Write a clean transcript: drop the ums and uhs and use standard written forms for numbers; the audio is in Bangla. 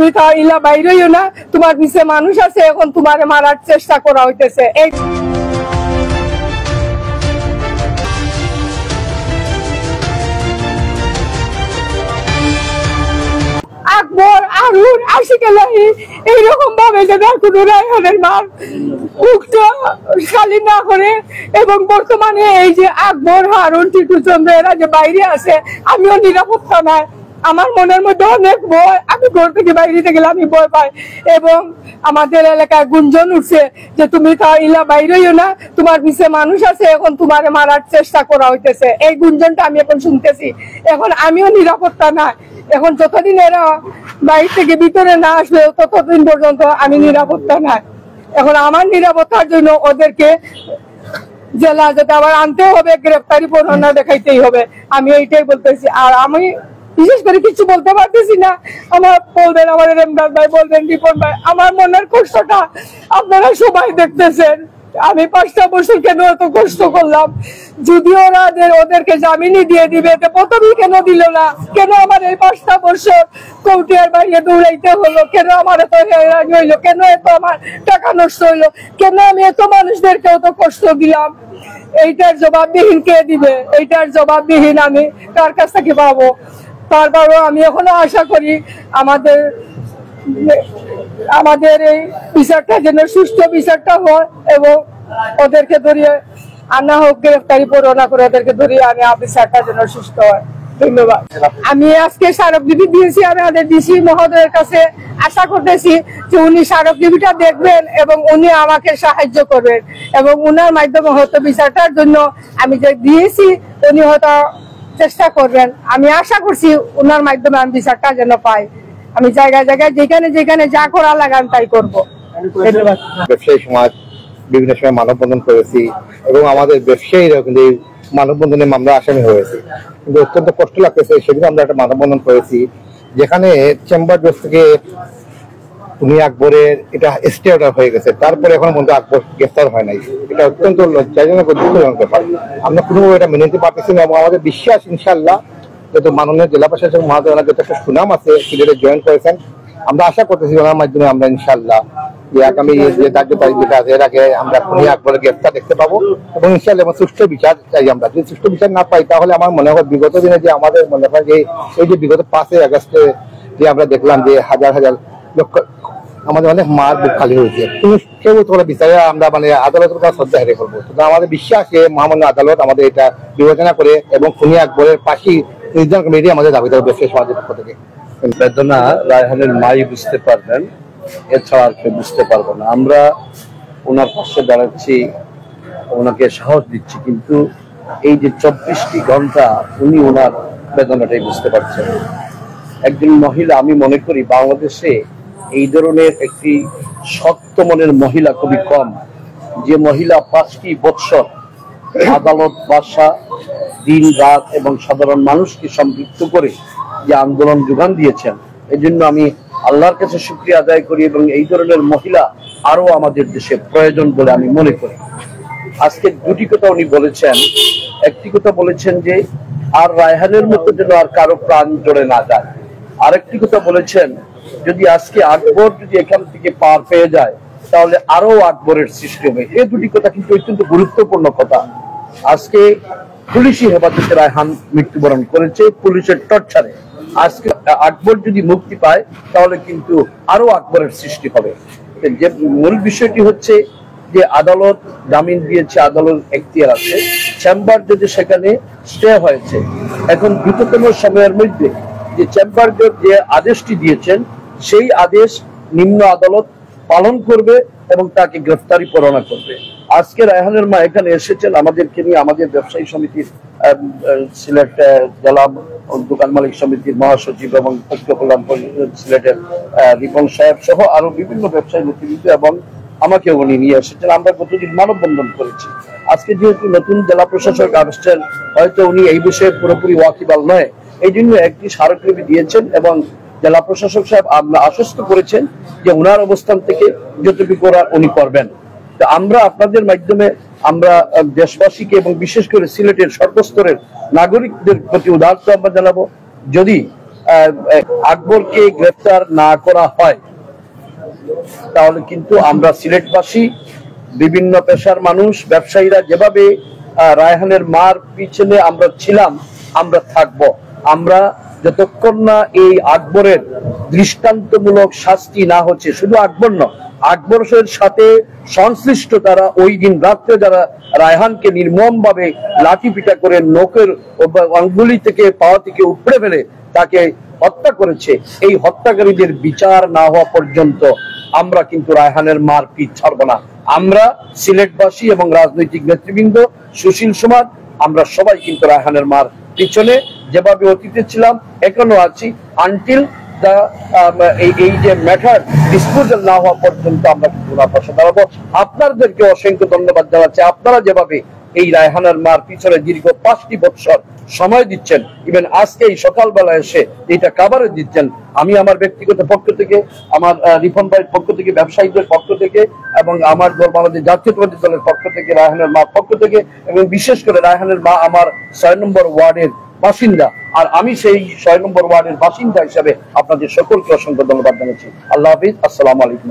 তুমি তা ইলা বাইরেও না, তোমার পিছে মানুষ আছে, এখন তোমারে মারার চেষ্টা করা হইতেছে। এই আকবর আরুন আশিক আলাহি এইরকম ভাবে যে কোনো রায়হানের মার মুখটা খালি না করে, এবং বর্তমানে এই যে আকবর হারুন টিটু চন্দ্র এরা যে বাইরে আছে, আমিও নিরাপত্তা নাই। আমার মনের মধ্যে অনেক ভয়, আমি ঘর থেকে বাইরে গেলে আমি ভয় পাই। এবং আমাদের এলাকায় গুঞ্জন উঠছে যে তুমি তা ইলা বাইরেও না, তোমার পিছে মানুষ আছে, এখন তোমারে মারার চেষ্টা করা হইতেছে। এই গুঞ্জনটা আমি এখন শুনতেছি। এখন আমিও নিরাপত্তা নাই। এখন যতদিন এরা বাইরে থেকে ভিতরে না আসবে ততদিন পর্যন্ত আমি নিরাপত্তা নাই। এখন আমার নিরাপত্তার জন্য ওদেরকে জেলা যেতে আবার আনতেও হবে, গ্রেফতারি পরোয়ানা দেখাইতেই হবে। আমি এইটাই বলতেছি। আর আমি বিশেষ করে কিছু বলতে পারতেছি না। আমার বলবেন, আমার রেমদাদ ভাই বলবেন, রিপন ভাই, আমার মনের কষ্টটা আপনারা সবাই দেখতেছেন। আমি 5টা বছর কেন এত কষ্ট করলাম, যদি ওরা ওদেরকে জামিনই দিয়ে দিবে, প্রথমেই কেন দিল না? কেন আমার এই 5টা বছর কৌটিয়ার বাইরে দৌড়াইতে হলো? কেন আমার এত হয়রানি হইলো? কেন এত আমার টাকা নষ্ট হইলো? কেন আমি এত মানুষদেরকে এত কষ্ট দিলাম? এইটার জবাবদিহিন কে দিবে? এইটার জবাবদিহিন আমি কার কাছ থেকে পাবো? তারপরও আমি এখনো আশা করি আমাদের এই বিচারটা যেন সুষ্ঠু বিচারটা হয়, এবং ওদেরকে ধরিয়ে আনা হোক, গ্রেফতারি পরোয়ানা করে ওদেরকে ধরিয়ে আনে, বিচারটা যেন সুস্থ হয়। ধন্যবাদ। আমি আজকে স্মারকলিপি দিয়েছি। আমি আমাদের ডিসি মহোদয়ের কাছে আশা করতেছি যে উনি স্মারকলিপিটা দেখবেন এবং উনি আমাকে সাহায্য করবেন, এবং উনার মাধ্যমে হয়তো বিচারটার জন্য আমি যে দিয়েছি উনি হয়তো চেষ্টা করবেন। আমি আশা করছি ওনার মাধ্যমে আমি বিচারটা যেন পাই। আমি জায়গায় জায়গায় যেখানে যেখানে যা করা লাগান তাই করবো। ধন্যবাদ। ব্যবসায়ী সমাজ বিভিন্ন সময় মানববন্ধন করেছি, এবং আমাদের ব্যবসায়ীরা কিন্তু মানববন্ধনে আমরা আসামি হয়েছি, কিন্তু অত্যন্ত কষ্ট লাগতেছে। সেদিন আমরা একটা মানববন্ধন করেছি যেখানে চেম্বার জজ থেকে উনি আকবরের এটা স্টে অর্ডার হয়ে গেছে, তারপরে এখন পর্যন্ত আকবর গ্রেফতার হয় নাই। এটা অত্যন্ত লজ্জাজনক, দুঃখজনক ব্যাপার। আমরা কোনোভাবে এটা মেনে নিতে পারতেছি না, এবং আমাদের বিশ্বাস ইনশাল্লাহ যেহেতু মাননীয় জেলা প্রশাসক মহোদয় যথেষ্ট সুনাম আছে, সিলেটে জয়েন করেছেন, আমরা আশা করতেছি ওনার মাধ্যমে আমরা ইনশাল্লাহ আগামী যে ধার্য তারিখ যেটা আছে এর আগে আমরা খুনি আকবরের গ্রেফতার দেখতে পাবো, এবং ইনশাল্লাহ এবং সুষ্ঠু বিচার চাই। আমরা যদি সুষ্ঠু বিচার না পাই তাহলে আমার মনে হয় বিগত দিনে যে আমাদের মনে হয় যে এই যে বিগত 5ই আগস্টে যে আমরা দেখলাম যে হাজার হাজার লক্ষ আমাদের অনেক মার বুক খালি হয়েছে, কেউ তোমরা বিচারে আমরা মানে আদালতের কাছে শ্রদ্ধা হেরে করবো। সুতরাং আমাদের বিশ্বাস যে মহামান্য আদালত আমাদের এটা বিবেচনা করে এবং খুনি আকবরের ফাঁসি নির্ধারণ কমিটি আমাদের দাবি দেবে ব্যবসায়ী সমাজের পক্ষ থেকে। বেদনা রায়হানের মাই বুঝতে পারবেন, এছাড়া আর কেউ বুঝতে পারবো না। আমরা ওনার পাশে দাঁড়াচ্ছি, ওনাকে সাহস দিচ্ছি, কিন্তু এই যে 24টি ঘন্টা উনি ওনার বেদনাটাই বুঝতে পারছেন। একজন মহিলা, আমি মনে করি বাংলাদেশে এই ধরনের একটি শক্ত মনের মহিলা খুবই কম, যে মহিলা 5টি বৎসর আদালত, বাসা, দিন রাত এবং সাধারণ মানুষকে সম্পৃক্ত করে যে আন্দোলন যোগান দিয়েছেন। এই জন্য আমি আল্লাহর কাছে শুকরিয়া আদায় করি, এবং এই ধরনের মহিলা আরো আমাদের দেশে প্রয়োজন বলে আমি মনে করি। আজকে 2টি কথা উনি বলেছেন। একটি কথা বলেছেন যে আর রায়হানের মতো যেন আর কারো প্রাণ জড়ে না যায়। আরেকটি কথা বলেছেন যদি আজকে আকবর যদি এখান থেকে পার পেয়ে যায় তাহলে আরো আকবরের সৃষ্টি হবে। এই 2টি কথা কিন্তু অত্যন্ত গুরুত্বপূর্ণ কথা। আজকে পুলিশি হেফাজতে রায়হান মৃত্যুবরণ করেছে, পুলিশের টর্চারে। আজকে আকবর যদি মুক্তি পায় তাহলে কিন্তু আরো আকবরের সৃষ্টি হবে। যে মূল বিষয়টি হচ্ছে যে আদালত জামিন দিয়েছে, আদালত এখতিয়ার আছে, চেম্বার জজ সেখানে স্টে হয়েছে। এখন দ্রুততম সময়ের মধ্যে যে চেম্বার জজ যে আদেশটি দিয়েছেন সেই আদেশ নিম্ন আদালত পালন করবে এবং তাকে গ্রেফতারি পরোয়ানা করবে। আজকে রায়হানের মা এখানে এসেছেন আমাদেরকে নিয়ে, আমাদের ব্যবসায়ী সমিতির সিলেট জেলা দোকান মালিক সমিতির মহাসচিব এবং পক্ষ কল্যাণ সিলেটের রিপন সাহেব সহ আরো বিভিন্ন ব্যবসায়ী নেতৃবৃন্দ, এবং আমাকে উনি নিয়ে এসেছেন। আমরা প্রতিদিন মানববন্ধন করেছি। আজকে যেহেতু নতুন জেলা প্রশাসক আসছেন, হয়তো উনি এই বিষয়ে পুরোপুরি ওয়াকিবহাল নয়, এই জন্য একটি স্মারকলিপি দিয়েছেন, এবং জেলা প্রশাসক সাহেব আশ্বস্ত করেছেন যে উনার অবস্থান থেকে যতটুকু করার উনি করবেন। তো আমরা আপনাদের মাধ্যমে আমরা দেশবাসীকে এবং বিশেষ করে সিলেটের সর্বস্তরের নাগরিকদের প্রতি উদারতা আহ্বান জানাবো, যদি আকবরকে গ্রেফতার না করা হয় তাহলে কিন্তু আমরা সিলেটবাসী, বিভিন্ন পেশার মানুষ, ব্যবসায়ীরা যেভাবে রায়হানের মার পিছনে আমরা ছিলাম, আমরা থাকব। আমরা যতক্ষণ না এই আকবরের দৃষ্টান্তমূলক শাস্তি না হচ্ছে, শুধু আকবর নয়, আকবরের সাথে সংশ্লিষ্ট তারা ওই দিন রাত্রে যারা রায়হানকে নির্মম ভাবে লাঠি পিটা করে নখের আঙ্গুলি থেকে পাওয়া থেকে উপড়ে ফেলে তাকে হত্যা করেছে, এই হত্যাকারীদের বিচার না হওয়া পর্যন্ত আমরা কিন্তু রায়হানের মার পিঠ ছাড়ব না। আমরা সিলেটবাসী এবং রাজনৈতিক নেতৃবৃন্দ, সুশীল সমাজ, আমরা সবাই কিন্তু রায়হানের মার পিছনে যেভাবে অতীতে ছিলাম এখনো আছি, আনটিল এই যে ম্যাটার ডিসপোজাল না হওয়া পর্যন্ত আমরা কিন্তু ওনার পাশে দাঁড়াবো। আপনাদেরকে অসংখ্য ধন্যবাদ জানাচ্ছি, আপনারা যেভাবে এই রায়হানের মার পিছনে দীর্ঘ 5টি বছর সময় দিচ্ছেন, ইভেন আজকে এই সকালবেলা এসে এটা কাভারে দিচ্ছেন। আমি আমার ব্যক্তিগত পক্ষ থেকে, আমার রিফন ভাইয়ের পক্ষ থেকে, ব্যবসায়ীদের পক্ষ থেকে এবং আমার দল বাংলাদেশ জাতীয়তাবাদী দলের পক্ষ থেকে, রায়হানের মার পক্ষ থেকে, এবং বিশেষ করে রায়হানের মা আমার 6 নম্বর ওয়ার্ডের বাসিন্দা, আর আমি সেই 6 নম্বর ওয়ার্ডের বাসিন্দা হিসাবে আপনাদের সকলকে অসংখ্য ধন্যবাদ জানাচ্ছি। আল্লাহ হাফিজ, আসসালামু আলাইকুম।